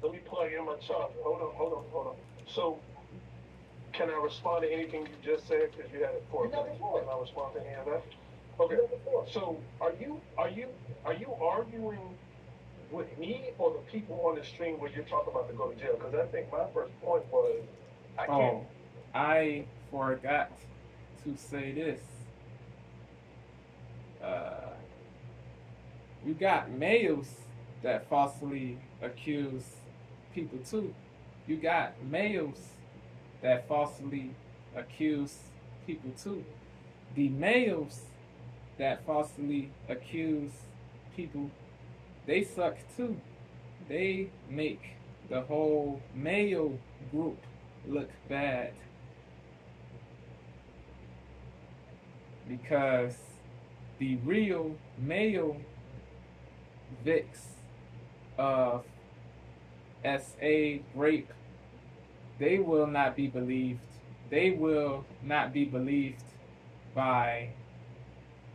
Let me plug in my charger. Hold on. So, can I respond to anything you just said? Because you had it for a minute. Can I respond to any of that? Okay. So, are you arguing with me or the people on the stream where you're talking about to go to jail? Because I think my first point was I can't. Oh, I forgot to say this. Uh, you got males that falsely accuse people too. You got males that falsely accuse people too. The males that falsely accuse people, they suck too. They make the whole male group look bad because the real male victims of SA rape, they will not be believed. They will not be believed by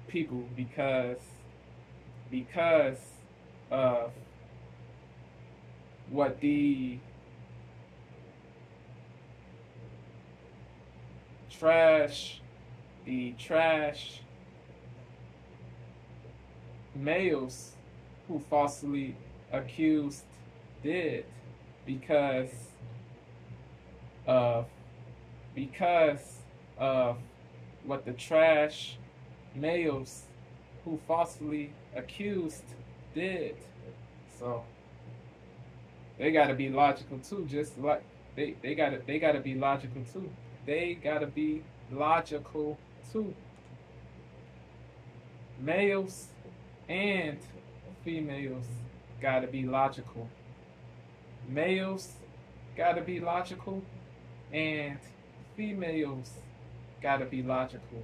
people because of what the trash males who falsely accused did because of what the trash males who falsely accused did. So they gotta be logical too, just like they gotta be logical too. They gotta be logical too. Males and females gotta be logical. Males gotta be logical and females gotta be logical.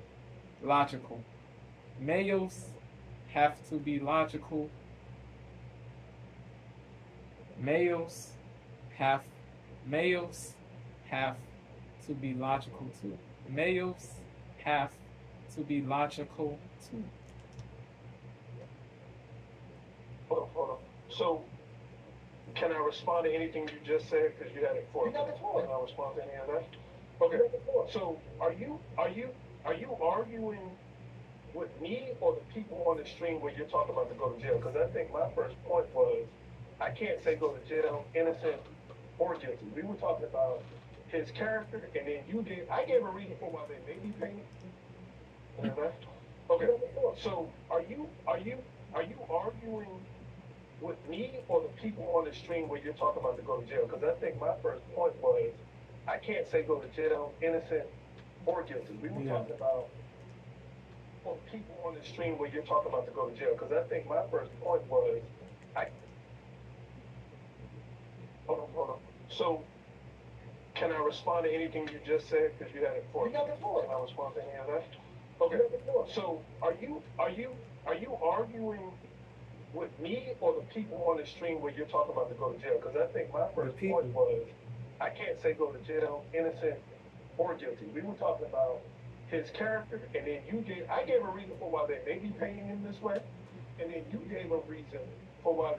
Logical. Males have to be logical. Males have to be logical too. Males have to be logical too. Hold on. So, can I respond to anything you just said? Because you had it for. Can I respond to any of that? Okay. So, are you arguing with me or the people on the stream where you're talking about to go to jail? Because I think my first point was I can't say go to jail, innocent or guilty. We were talking about his character, and then you did. I gave a reason for why they may be paying. Okay. So, are you arguing with me or the people on the stream where you're talking about to go to jail? Because I think my first point was I can't say go to jail, innocent or guilty. We were talking about people on the stream where you're talking about to go to jail. Because I think my first point was hold on. So, can I respond to anything you just said? Because you had it for. Can I respond to any of that? Okay. So, are you arguing with me or the people on the stream where you're talking about to go to jail? Because I think my first point was I can't say go to jail, innocent or guilty. We were talking about his character, and then I gave a reason for why they may be paying him this way, and then you gave a reason for why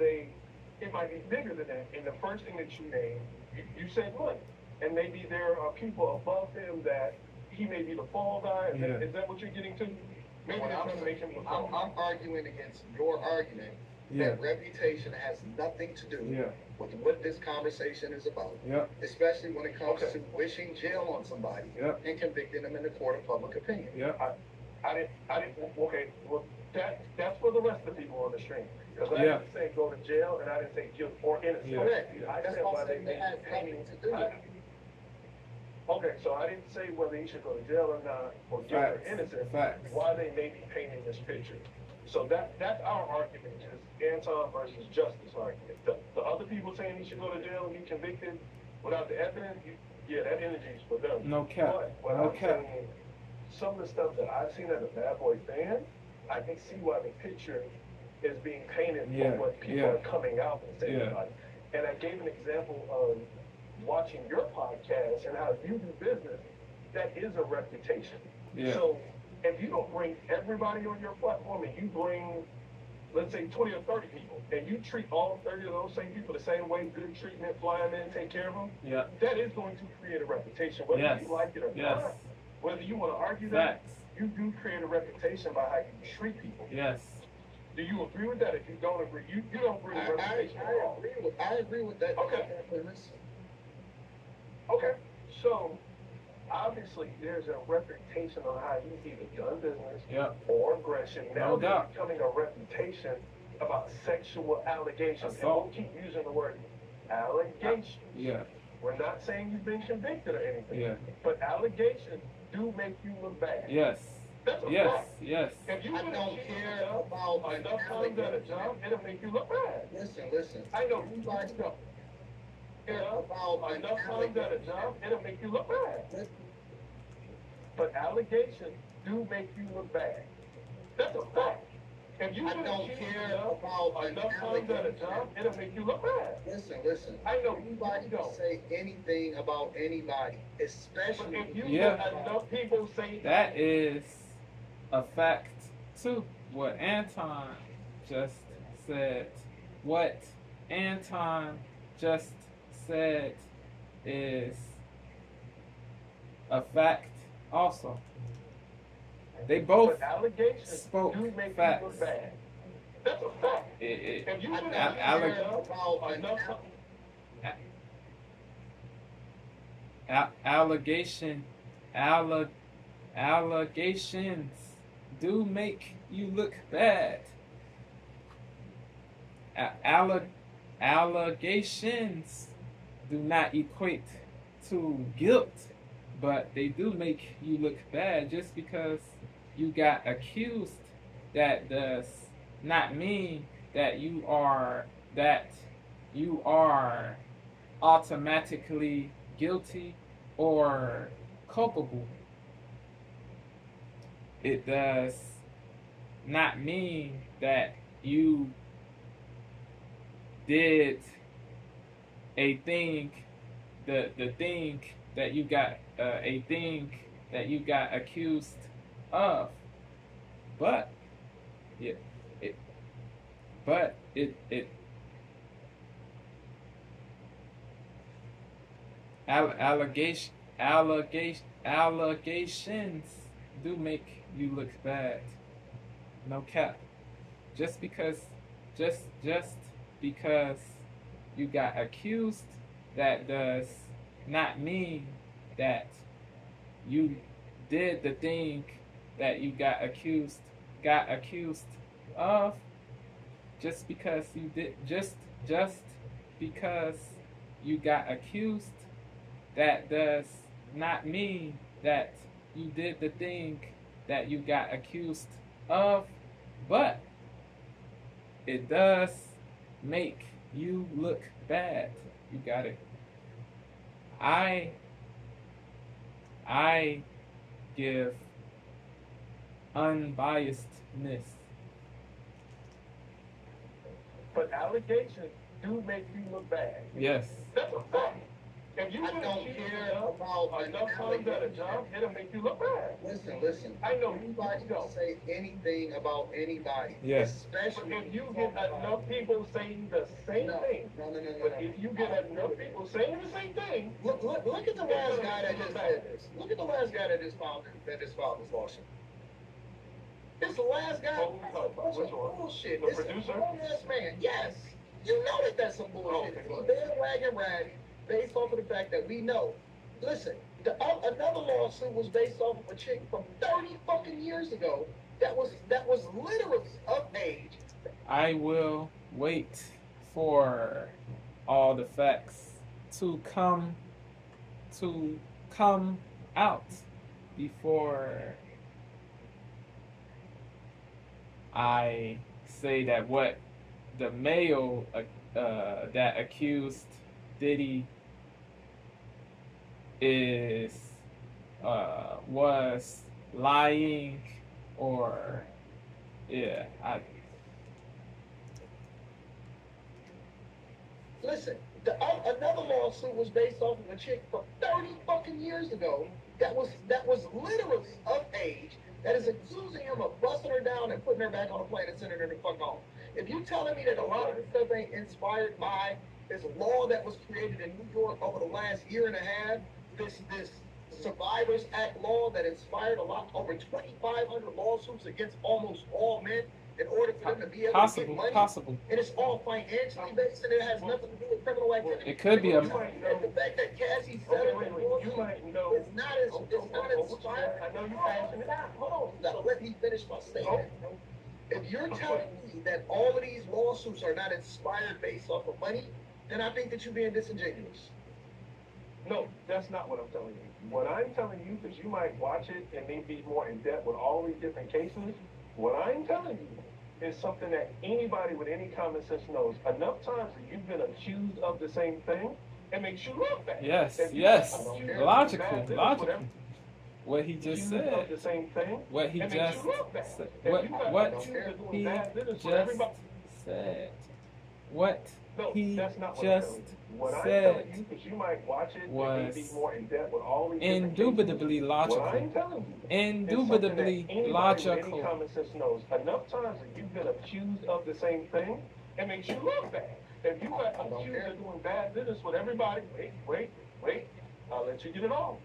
it might be bigger than that. And the first thing that you named, you said money. And maybe there are people above him that he may be the fall guy. Is that what you're getting to? Maybe they're trying to make him the fall. I'm arguing against your argument that reputation has nothing to do with what this conversation is about. Especially when it comes to wishing jail on somebody and convicting them in the court of public opinion. I didn't. Okay. Well, that's for the rest of the people on the stream. Because I didn't say go to jail, and I didn't say guilt or innocent. Correct. I said why they may has nothing to do with it. Okay, so I didn't say whether he should go to jail or not, or guilt or innocent. Why they may be painting this picture. So that's our argument, is Anton versus justice argument. The other people saying he should go to jail and be convicted without the evidence, that energy is for them. No cap. But I'm saying some of the stuff that I've seen as a Bad Boy fan, I can see why the picture is being painted for what people are coming out and saying about it. And I gave an example of watching your podcast and how you do business. That is a reputation. So if you don't bring everybody on your platform and you bring let's say 20 or 30 people, and you treat all 30 of those same people the same way, good treatment, fly them in, take care of them, that is going to create a reputation, whether you like it or not. Whether you want to argue that, you do create a reputation by how you treat people. Do you agree with that? If you don't agree, you don't agree with reputation. I agree with that. Okay. Okay. So, obviously, there's a reputation on how you've either done business or aggression. Now there's becoming a reputation about sexual allegations. And we'll keep using the word allegations. We're not saying you've been convicted or anything. But allegations do make you look bad. That's a fact. If you don't care about enough times at a job, it'll make you look bad. Listen. I know you guys don't care about enough times at a job, it'll make you look bad. But allegations do make you look bad. That's a fact. If you don't care about enough times at a job, it'll make you look bad. Listen. I know anybody can say anything about anybody, especially if you get enough people say that is a fact too. What Anton just said. What Anton just said is a fact also. They both spoke facts. That's a fact. If you allegations do make you look bad. Allegations do not equate to guilt, but they do make you look bad. Just because you got accused, that does not mean that you are automatically guilty or culpable. It does not mean that you did a thing, the thing that you got a thing that you got accused of, but allegations do make you look bad. No cap. Just because you got accused, that does not mean that you did the thing that you got accused of. Just because you did, just because you got accused, that does not mean that you did the thing that you got accused of, but it does make you look bad. You got it. I give unbiasedness. But allegations do make you look bad. Yes. That's a fact. If you don't care about enough times at a job, it'll make you look bad. Listen. I know anybody can say anything about anybody. Especially if you get enough people saying the same thing. No. But if you get enough people saying the same thing, look at the last guy that just said this. Look at the last guy that just filed this lawsuit. It's the last guy. Which one? Bullshit. The producer? Yes, man. Yes. You know that's some bullshit. Bandwagon rag. Based off of the fact that we know. Listen, another lawsuit was based off of a chick from 30 fucking years ago that was literally of age. I will wait for all the facts to come out before I say that what the male that accused Diddy was lying, or Listen, another lawsuit was based off of a chick from 30 fucking years ago that was literally of age, that is accusing him of busting her down and putting her back on a plane and sending her the fuck home. If you're telling me that a lot of this stuff ain't inspired by this law that was created in New York over the last year and a half, this Survivors Act law that inspired a lot, over 2,500 lawsuits against almost all men in order for them to be able to get money. Possible. And it's all financially based, and it has nothing to do with criminal activity. It could be a. The fact that Cassie said it's not inspired. I know you're passionate. Hold on, you gotta let me finish my statement. If you're telling me that all of these lawsuits are not inspired based off of money, then I think that you're being disingenuous. No, that's not what I'm telling you. What I'm telling you, because you might watch it and then be more in depth with all these different cases, what I'm telling you is something that anybody with any common sense knows. Enough times that you've been accused of the same thing, it makes you look bad. Yes, yes. Logical. What he just said. The same thing. What he just said. What he just said. What he just said was indubitably logical. Indubitably logical. Common sense knows. Enough times that you've been accused of the same thing, it makes you look bad. If you got accused of doing bad business with everybody, wait, I'll let you get it all.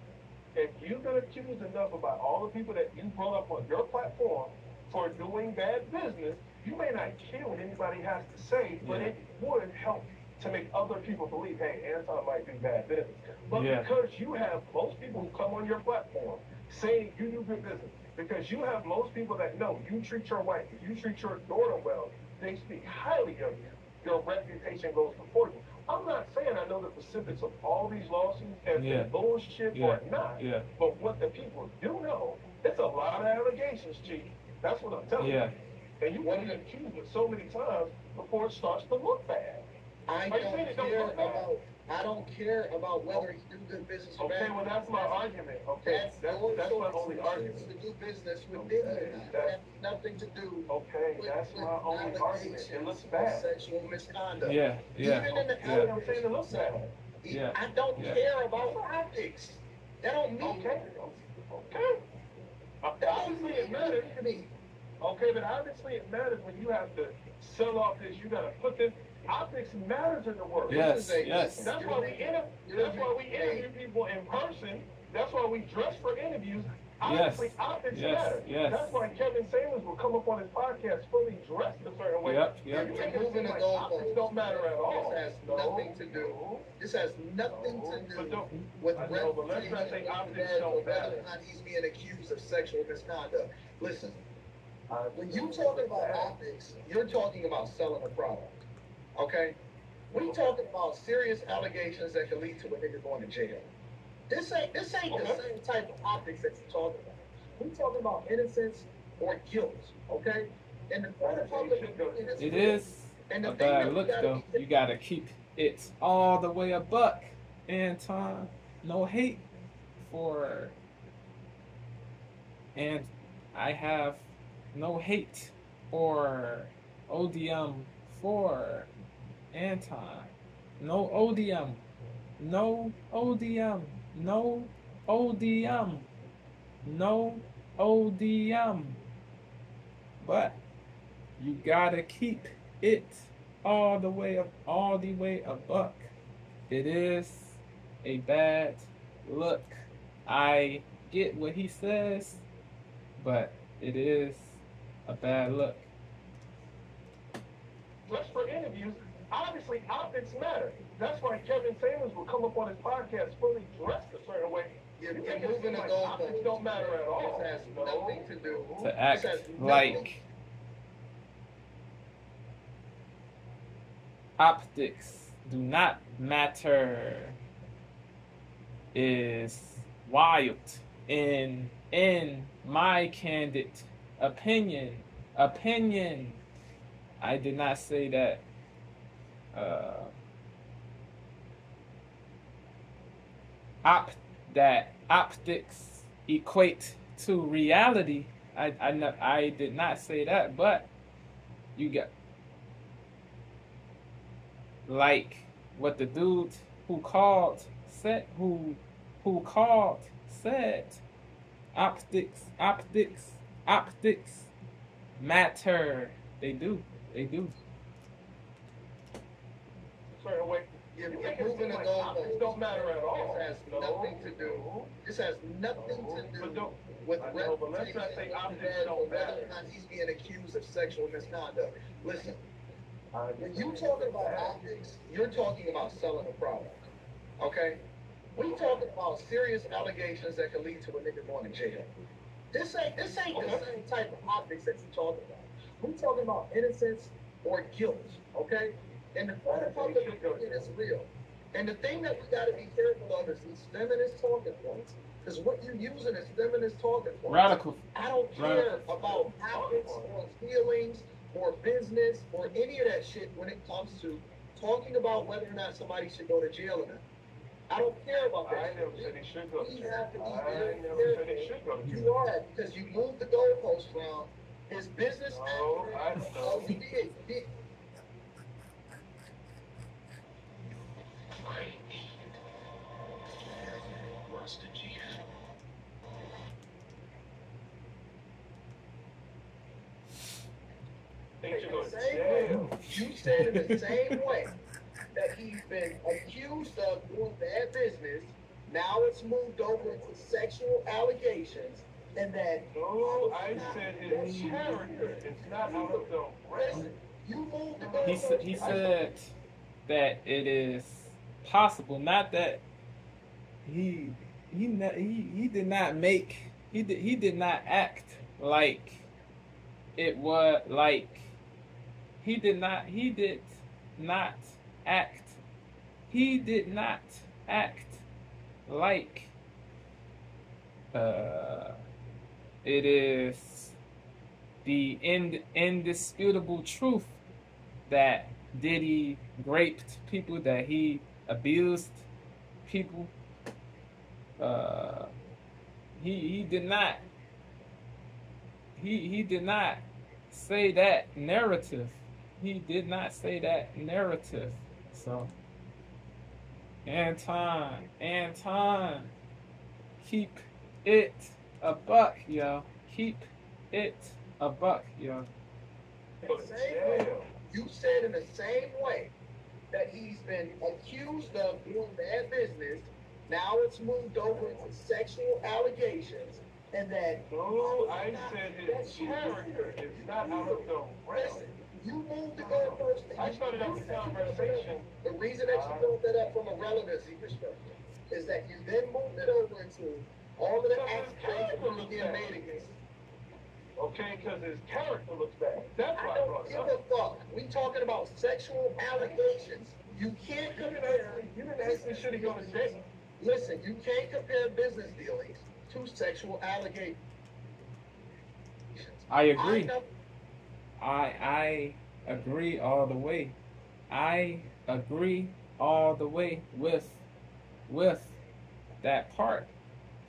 If you've been accused enough about all the people that you brought up on your platform for doing bad business, you may not care what anybody has to say, but it would help to make other people believe, hey, Anton might do bad business. But because you have most people who come on your platform saying you do good business, because you have most people that know you treat your wife, you treat your daughter well, they speak highly of you, your reputation goes before you. I'm not saying I know the specifics of all these lawsuits and if bullshit or not, but what the people do know, it's a lot of allegations, Chief. That's what I'm telling you. And you want to get accused of so many times before it starts to look bad. I don't care about whether he do good business or bad. Okay, well that's my argument. Okay, that's my only argument. To do business with Diddy, that has nothing to do. Okay, that's my only argument. It looks bad. Sexual misconduct. Even in the I'm saying it looks bad. I don't care about optics. That don't mean. Okay. Obviously it matters to me. Okay, but obviously it matters when you have to sell off this. You gotta put this. Optics matters in the world. Yes. That's why we interview people in person. That's why we dress for interviews. Obviously, optics matter. That's why Kevin Samuels will come up on his podcast fully dressed a certain way. Moving the optics don't matter at all. This has nothing to do. This has nothing to do with reputation or whether or not he's being accused of sexual misconduct. Listen, when you're talking about optics, you're talking about selling a product. Okay? We talking about serious allegations that can lead to a nigga going to jail. This ain't the same type of optics that you're talking about. We talking about innocence or guilt, okay? And the it is a bad look though. You gotta keep it all the way a buck, Anton. No hate for, and I have no hate or odium for Anton. No odium. No odium. No odium. No odium. But you gotta keep it all the way a buck. It is a bad look. I get what he says, but it is a bad look. Just for interviews, obviously optics matter. That's why Kevin Samuels will come up on his podcast fully dressed a certain way. You're moving the goalposts. Optics don't matter at all. This has nothing to do. To act like optics do not matter is wild in my candid opinion. I did not say that optics equate to reality. I did not say that, but you got like what the dude who called said optics matter. They do. certain way. You're moving the goalposts. It don't matter at all. This has nothing to do. This has nothing to do with reputation. But let's not say optics don't matter. Whether or not he's being accused of sexual misconduct. Listen, when you talking about optics, you're talking about selling a product. Okay? We talking about serious allegations that could lead to a nigga going to jail. This ain't the same type of optics that you're talking about. We talking about innocence or guilt. Okay? And the court of public opinion is real. And the thing that we got to be careful of is these feminist talking points. Because what you're using is feminist talking points. Radical. I don't care about habits or feelings or business or any of that shit when it comes to talking about whether or not somebody should go to jail or not. I don't care about that. I never said he should go to jail. I never said he should go to jail. You are, because you moved the goalpost around. His business. Oh, I know. Oh, you did. You said in the same way that he's been accused of doing bad business. Now it's moved over into sexual allegations, and that. No, I said his character. It's not out of the rest. You moved the goalpost. He said that it is possible, not that he did not act like it was like he did not act like it is the indisputable truth that Diddy raped people, that he abused people. He did not say that narrative. He did not say that narrative. So Anton, keep it a buck, yo. Keep it a buck, yo. You said in the same way that he's been accused of doing bad business. Now it's moved over into sexual allegations, and that. No, I said his character is not out of the rest. You moved the goalpost. I started out the conversation. The reason that you built that up from a relevancy perspective is that you then moved it over into all of the accusations being made against him. Okay, because his character looks bad. That's why I brought it up. Give a fuck. We talking about sexual allegations. You can't compare. You didn't ask me should he go to jail. Listen, you can't compare business dealings to sexual allegations. I agree. I agree all the way. I agree all the way with that part,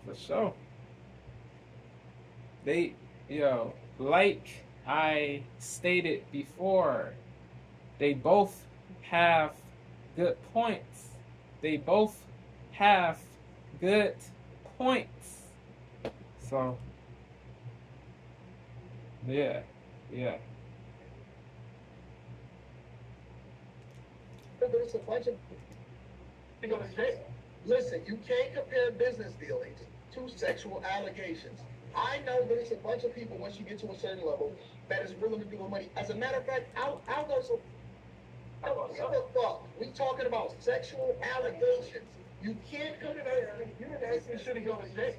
for sure. Like I stated before, they both have good points. They both have good points. So, yeah. There's a bunch of. Listen, you can't compare business dealings to sexual allegations. I know there's a bunch of people, once you get to a certain level, that is willing to do with money. As a matter of fact, I'll go so. I don't give a fuck. We talking about sexual allegations. You can't compare. You didn't ask me should he go to jail.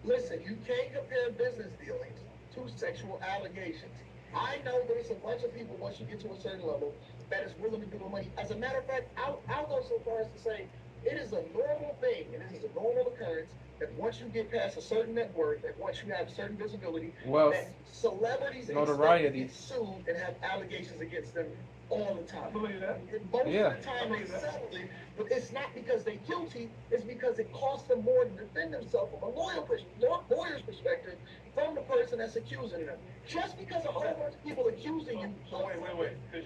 Listen, you can't compare business dealings to sexual allegations. I know there's a bunch of people, once you get to a certain level, that is willing to do with money. As a matter of fact, I'll go so far as to say it is a normal thing, and it is a normal occurrence that once you get past a certain net worth, that once you have certain visibility, that celebrities get sued and have allegations against them all the time. I believe that. Most of the time they settle it, but it's not because they're guilty, it's because it costs them more to defend themselves from a lawyer's perspective from the person that's accusing them. Just because a whole bunch of people accusing you. So wait.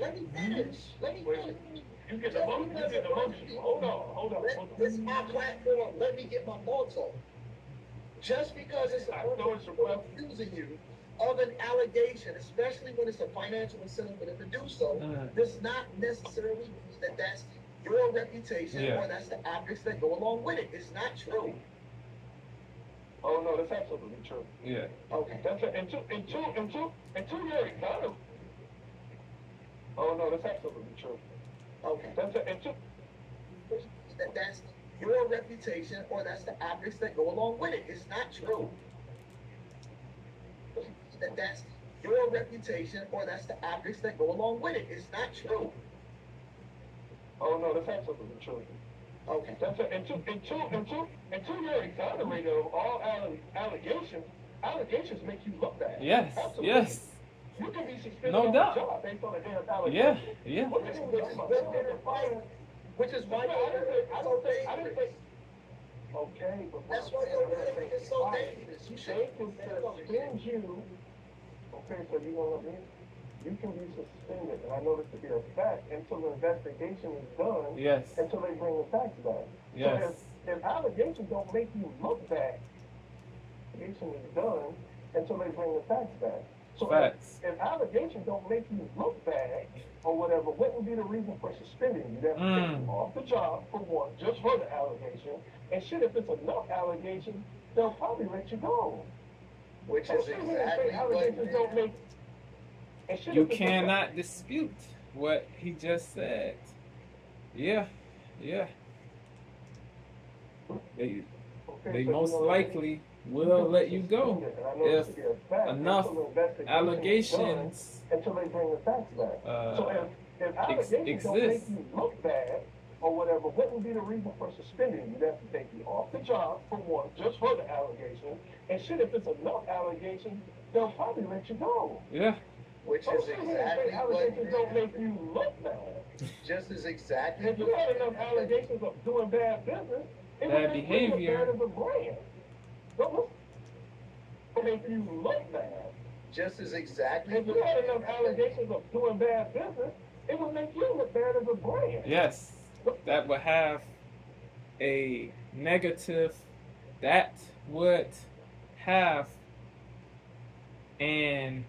Let me finish. You get emotional. Hold on. This is my platform. Let me get my thoughts on. Just because it's accusing you of an allegation, especially when it's a financial incentive for them to do so, does not necessarily mean that that's your reputation, or that's the optics that go along with it. It's not true. Oh no, that's absolutely true. Yeah. Okay. That's until you're economy. Oh no, that's absolutely true. Okay. That's your reputation, or that's the optics that go along with it. It's not true. That's your reputation, or that's the optics that go along with it. It's not true. Oh no, that's absolutely true. Okay. That's until you're exonerated of all allegations make you look bad. Yes. Absolutely. Yes. You can be suspended No on doubt. the job based on a damn allegation. Yeah. Which is why I didn't say. Okay, but that's why your rhetoric is so dangerous. You they can suspend you. Okay, so you know what I mean? You can be suspended, and I know this to be a fact, until the investigation is done. Yes. Until they bring the facts back. Yes. So if allegations don't make you look bad, investigation is done until they bring the facts back. So if allegations don't make you look bad or whatever, what would be the reason for suspending you? They have to take you off the job for one, just for the allegation. And shit, if it's enough allegations, they'll probably let you go. Which is exactly allegations don't make. You cannot dispute what he just said. Yeah. They most likely will let you go if enough allegations until they bring the facts back. So if allegations don't make you look bad or whatever, what would be the reason for suspending you? They have to take you off the job for one, just for the allegation. And shit, if it's enough allegations, they'll probably let you go. Yeah. Which is exactly allegations don't make you look bad. Just as exactly. If you had enough allegations of doing bad business, it bad would make behavior. you look bad as a brand. Don't make you look bad. Just as exactly. If you had enough allegations of doing bad business, it would make you look bad as a brand. Yes, that would have a negative. That would have an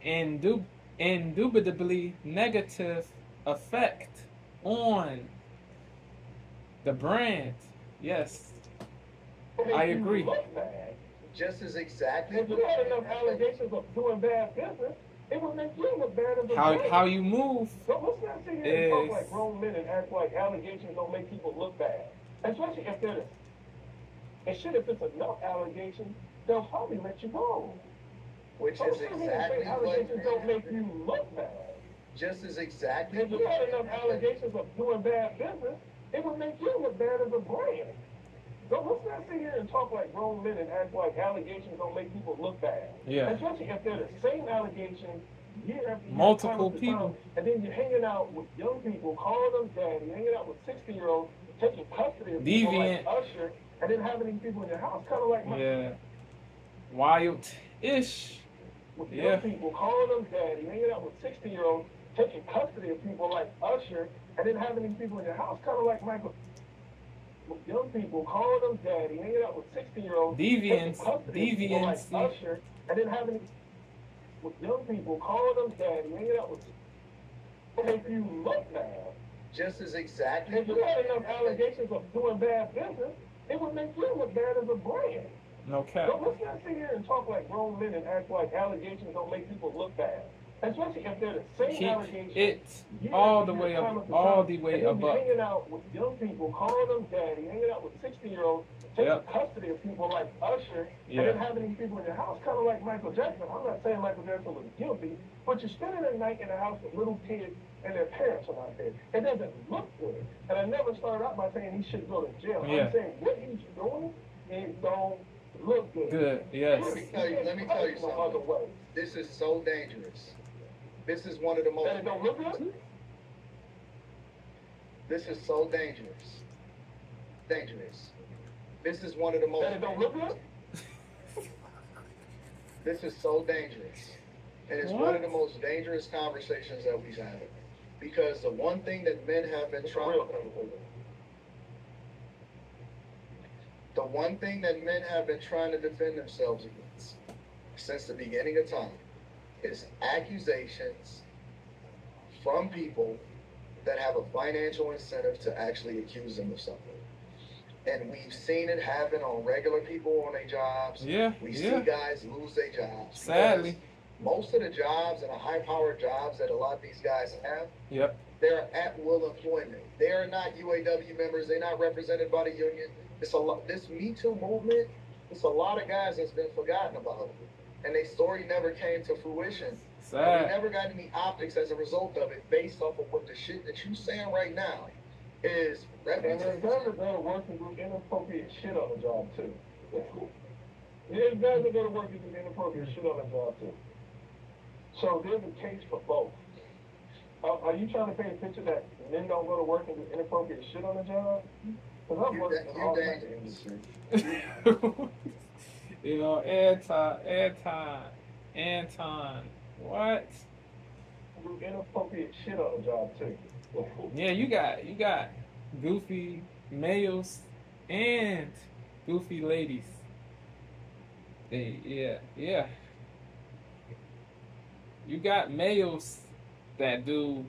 indubitably negative effect on the brand. Yes, I agree. Just as exactly. If you had enough allegations of doing bad business, it would make you look bad as a brand. How you move Let's not sit here and talk like grown men and act like allegations don't make people look bad. Especially if they're and shit, if it's enough allegations, they'll probably let you go. Which is exactly allegations don't make you look bad. Just as exactly. If you had enough allegations of doing bad business, it would make you look bad as a brand. So let's not sit here and talk like grown men and act like allegations don't make people look bad. Yeah. Especially if they're the same allegations year after year. Multiple people. And then you're hanging out with young people, calling them daddy, hanging out with 60-year-olds, taking custody of people like Usher, and then having these people in your house, kind of like wild-ish. With young people, calling them daddy, hanging out with 60-year-olds, taking custody of people like Usher, and then having these people in your house, kind of like Michael. With young people, calling them daddy, hanging out with 60-year-olds, deviants, like Usher, and then having with young people, calling them daddy, hanging out with make you look bad. Just as exactly. If you had enough allegations of doing bad business, it would make you look bad as a brand. No cap. So let's not sit here and talk like grown men and act like allegations don't make people look bad. Especially if they're the same allegations. It's all the way up, all the way above. Hanging out with young people, calling them daddy, hanging out with 60-year-olds, taking custody of people like Usher, and then having these people in your house, kind of like Michael Jackson. I'm not saying Michael Jackson was guilty, but you're spending a night in a house with little kids and their parents are not there. It doesn't look good. And I never started out by saying he should go to jail. I'm saying what he's doing, it don't look good. Good, yes. Let me tell you something. This is so dangerous. This is one of the most. And it don't look good? This is so dangerous. Dangerous. This is one of the most. And it don't look good? This is so dangerous. And it's one of the most dangerous conversations that we've had. Because the one thing that men have been trying to defend themselves against since the beginning of time is accusations from people that have a financial incentive to actually accuse them of something. And we've seen it happen on regular people on their jobs. Yeah. We see guys lose their jobs. Sadly. Most of the jobs and the high-powered jobs that a lot of these guys have, they're at-will employment. They are not UAW members. They're not represented by the union. It's a lot. This Me Too movement, it's a lot of guys that's been forgotten about. And their story never came to fruition. We never got any optics as a result of it based off of what the shit that you saying right now is. And there's guys that go to work and do inappropriate shit on the job, too. There's guys that go to work and do inappropriate shit on the job, too. So there's a case for both. Are you trying to paint a picture that men don't go to work and do inappropriate shit on the job? Because I've worked in all kinds of industries. You know, Anton, what? Do inappropriate shit on the job, too. Yeah, you got goofy males and goofy ladies. Yeah. You got males that do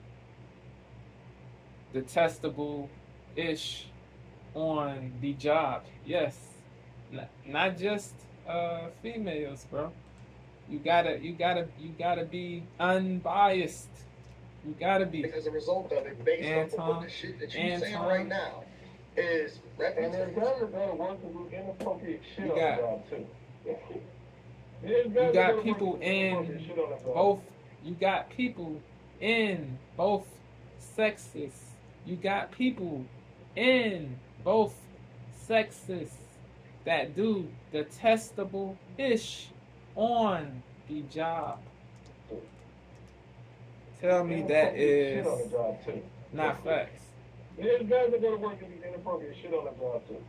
detestable-ish on the job. Yes. Not just females, bro. You gotta be unbiased. You gotta be. As a result of it, based on what the shit that you're saying right now is. And there's guys that go to work and do inappropriate shit on the job, too. You got people in both. You got people in both sexes. You got people in both sexes that do detestable-ish on the job. Tell me that is not facts. There's guys that go to work and do inappropriate shit on the job, too.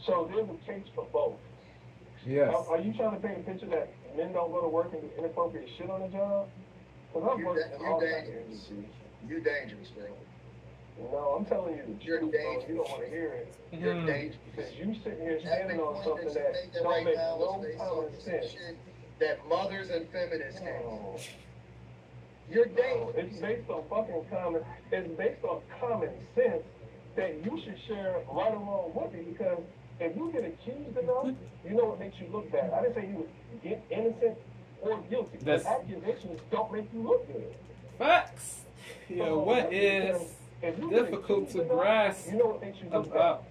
So there's a case for both. Yes. Are you trying to paint a picture that men don't go to work and do inappropriate shit on the job? Because I've worked in all kinds of industries. You're dangerous, bro. No, I'm telling you the truth, bro. You don't want to hear it. You're dangerous. Because you sitting here standing on something that don't make no common sense. That mothers and feminists can't. You're dangerous. It's based on common sense that you should share right along with it, because if you get accused enough, you know what makes you look bad. I didn't say you was innocent or guilty. The accusations don't make you look good. Facts. Yeah, what is difficult to grasp about?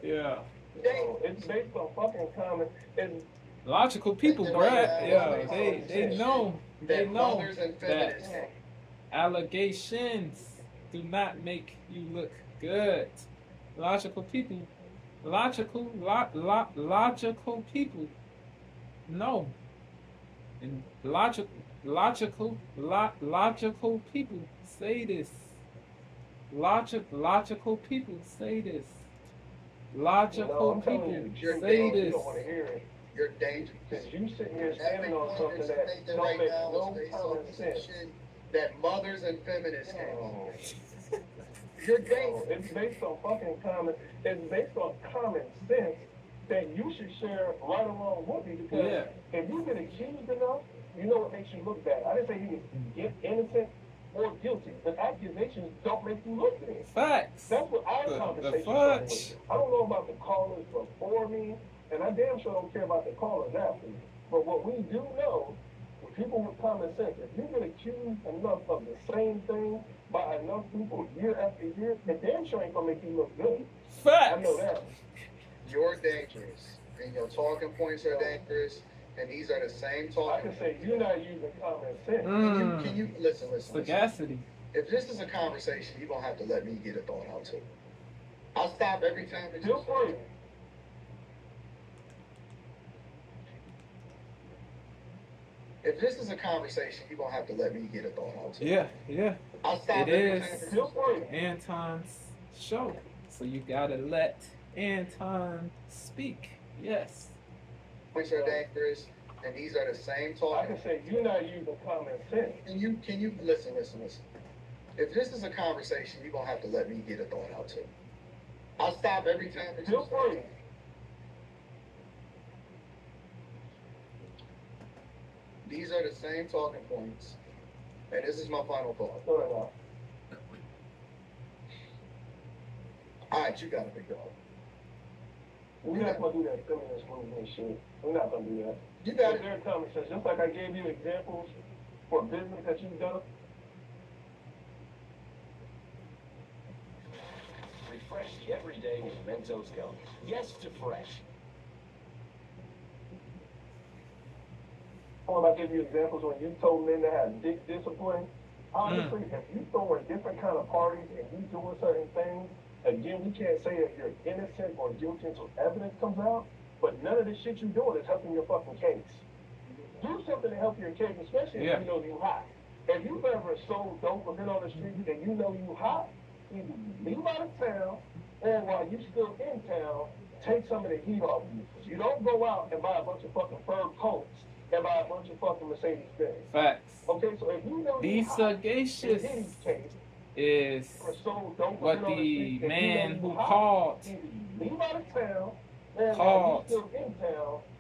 Yeah. It's based on fucking common and logical people, Brad. Yeah, they know that allegations do not make you look good. Logical people. Logical people. No. And logical people say this. Logical people say this. Logical people say this. You don't want to hear it. You're dangerous. Because you sitting here standing on something that don't make no common sense. That mothers and feminists can't. You're dangerous. It's based on common sense that you should share right along with me, because if you get accused enough, you know what makes you look bad. I didn't say you get innocent or guilty. The accusations don't make you look good. Facts. That's what our conversation started with. I don't know about the callers before me, and I damn sure don't care about the callers after me. But what we do know, with people with common sense, if you get accused enough of the same thing by enough people year after year, it damn sure ain't gonna make you look good. Facts. I know that. You're dangerous, and your talking points are dangerous, and these are the same talking. I can say you're not using common sense. Can you listen? Sagacity. If this is a conversation, you're gonna have to let me get a thought out too. I'll stop every time that you say. If this is a conversation, you're gonna have to let me get a thought out too. Yeah. I'll stop every time that you say. Anton's show, so you gotta let Anton speak. Yes. Points are dangerous, and these are the same talking. I can say you're not using common sense. Can you listen? If this is a conversation, you're gonna have to let me get a thought out too. I'll stop every time that you say. These are the same talking points, and this is my final thought. All right, you got it, big dog. We're not gonna do that feminist movement shit. We're not gonna do that. You got it. Very common sense. Just like I gave you examples for business that you've done. Refresh every day with Mentos Gum. Yes to fresh. I give you examples when you told men to have dick discipline. Honestly, if you throwing different kind of parties and you doing certain things, again, we can't say that you're innocent or guilty until evidence comes out. But none of the shit you're doing is helping your fucking case. Do something to help your case, especially if you know you hot. If you've ever sold dope or been on the street and you know you hot, either leave out of town or while you still in town, take some of the heat off you. You don't go out and buy a bunch of fucking fur coats and buy a bunch of fucking Mercedes Benz. Facts. Okay, so if you know the sagacious is what the man who called leave out of town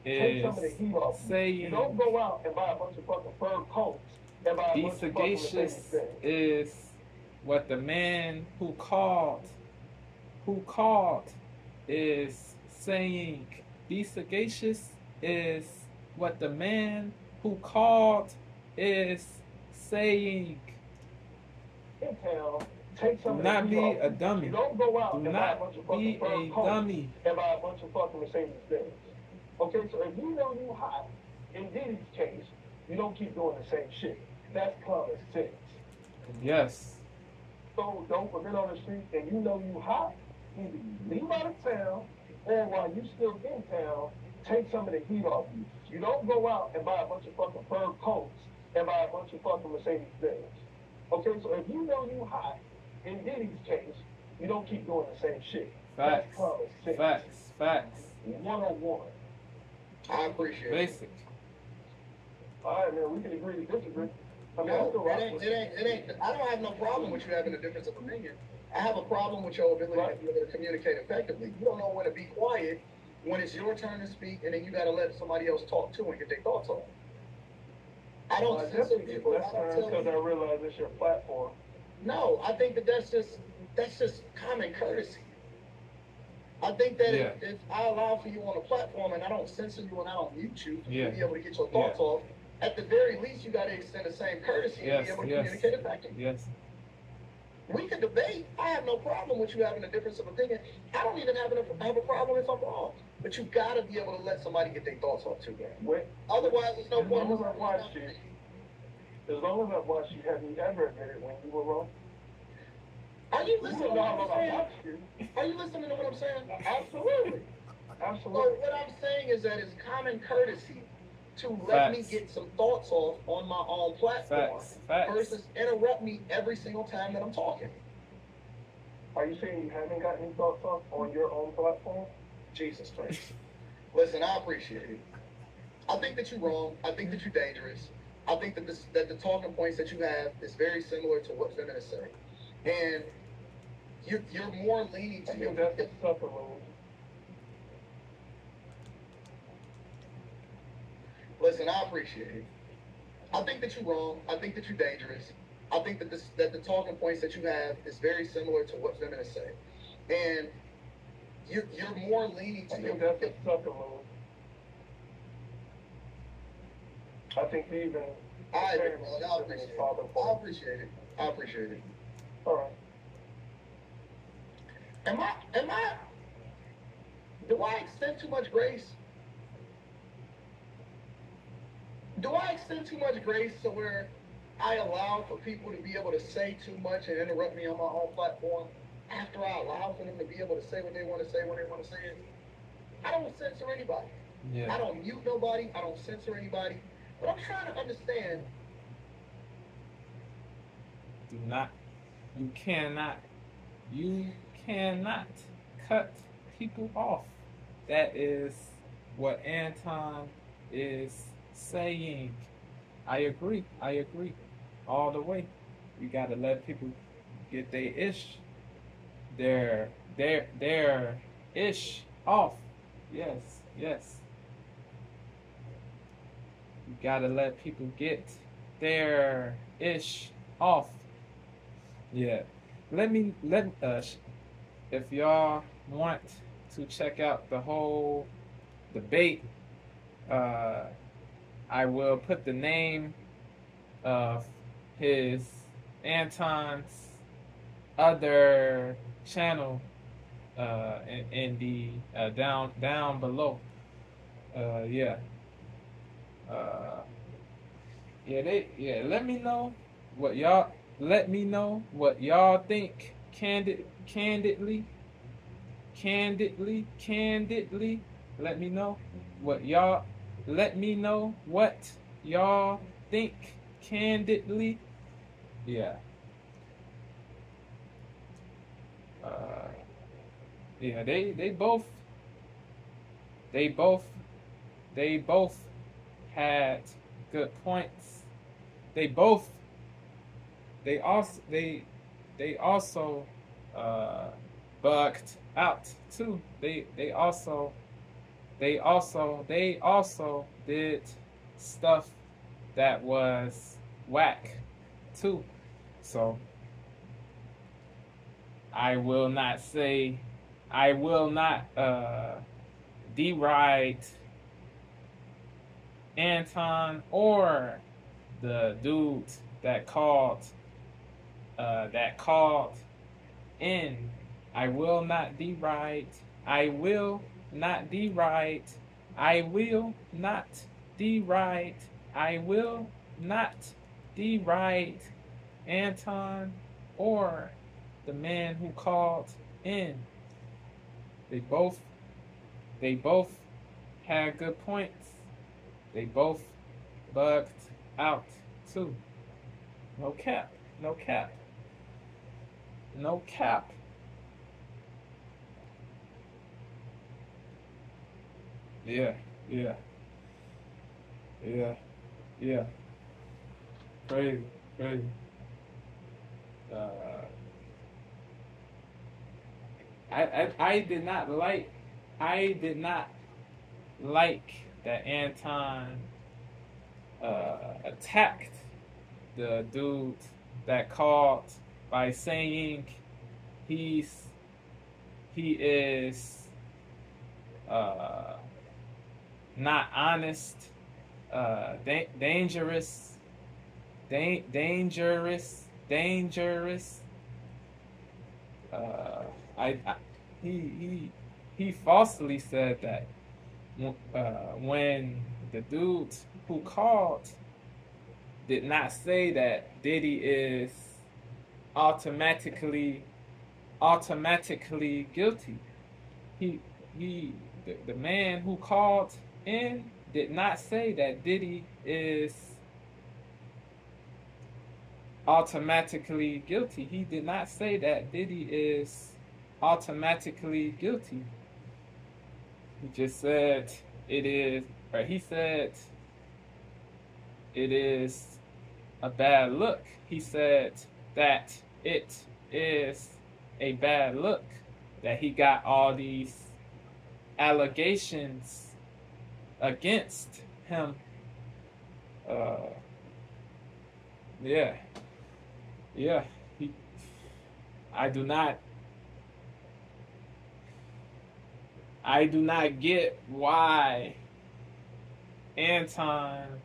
is saying. You don't go out and buy a bunch of fucking fur coats and buy a bunch of fucking Mercedes Benz. Is what the man who called is saying. Be sagacious is what the man who called is saying. In town, take some Do not be a dummy. You don't go out Do and buy a bunch of fucking fur coats dummy. and buy a bunch of fucking Mercedes Benz. Okay, so if you know you hot, in Diddy's case, you don't keep doing the same shit. That's common sense. Yes. So don't forget on the street and you know you hot, either leave out of town or while you still in town, take some of the heat off you. You don't go out and buy a bunch of fucking fur coats and buy a bunch of fucking Mercedes Benz. Okay, so if you know you hot, in Diddy's case, you don't keep doing the same shit. Facts. That's common sense. Facts. 101. I appreciate it. Basic. All right, man, we can agree to disagree. I mean, No, it ain't. I don't have no problem with you having a difference of opinion. I have a problem with your ability to be able to communicate effectively. You don't know when to be quiet when it's your turn to speak, and then you got to let somebody else talk too and get their thoughts off. I don't censor people. That's because I realize it's your platform. No, I think that's just common courtesy. I think that if I allow for you on a platform and I don't censor you and I don't mute you to be able to get your thoughts off, at the very least you got to extend the same courtesy and be able to communicate effectively. Yes. We can debate. I have no problem with you having a difference of opinion. I don't even have a problem if I'm wrong. But you got to be able to let somebody get their thoughts off too, man. Otherwise, there's no point. As long as I've watched you, have you ever admitted when you were wrong? Are you listening to what I'm saying? Are you listening to what I'm saying? Absolutely. So what I'm saying is that it's common courtesy to let me get some thoughts off on my own platform versus interrupt me every single time that I'm talking. Are you saying you haven't got any thoughts off on your own platform? Jesus Christ. Listen, I appreciate it. I think that you're wrong. I think that you're dangerous. I think that the talking points that you have is very similar to what feminists say. And you're more leaning to your... That's a supper move. Listen, I appreciate it. I think that you're wrong. I think that you're dangerous. I think that the talking points that you have is very similar to what feminists say. And you're more leaning to your... That's a sucker move. I think even... I appreciate it. I appreciate it. All right. Do I extend too much grace? Do I extend too much grace to where I allow for people to be able to say too much and interrupt me on my own platform after I allow for them to be able to say what they want to say when they want to say it? I don't censor anybody. I don't mute nobody. I don't censor anybody. But I'm trying to understand. You cannot cut people off. That is what Anton is saying. I agree all the way. You gotta let people get their ish off. Yes. You gotta let people get their ish off. Yeah. Let if y'all want to check out the whole debate, I will put the name of his Anton's other channel in the down below. Yeah. Let me know what y'all think candidly. Let me know what y'all think candidly. Yeah. Yeah, they both had good points. They also bugged out too. They also did stuff that was whack too. So I will not deride Anton or the dude that called in. I will not deride Anton or the man who called in. They both had good points. They both bugged out too. No cap. Yeah. Crazy. I did not like that Anton attacked the dude that called by saying he is not honest, dangerous. He falsely said that when the dude who called did not say that Diddy is automatically guilty. The man who called in did not say that Diddy is automatically guilty. He did not say that Diddy is automatically guilty. He just said it is, or he said it is a bad look. He said that it is a bad look that he got all these allegations against him. I do not get why Anton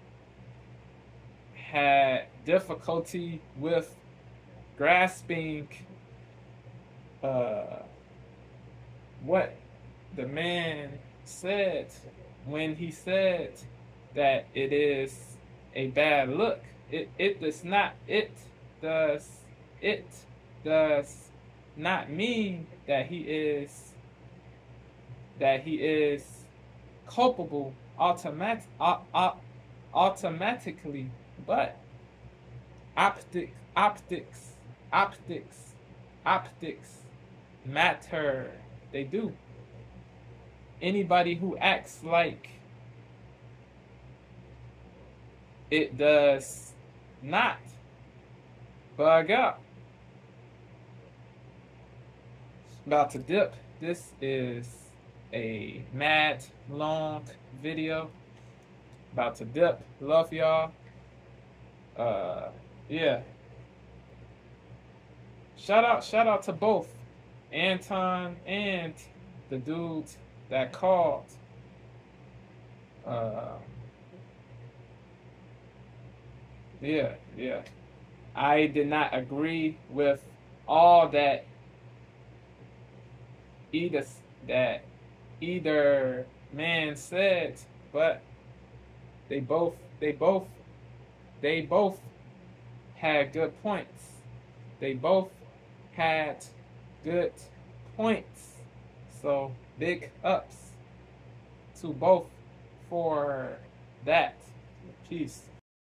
had difficulty with grasping what the man said when he said that it is a bad look. It does not mean that he is culpable automatically, but optics matter. They do. Anybody who acts like it does not bug out. About to dip. This is a mad long video. About to dip. Love y'all. Yeah. Shout out to both Anton and the dude that called. Yeah. I did not agree with all that either man said, but they both had good points. They both had good points. So big ups to both for that. Peace.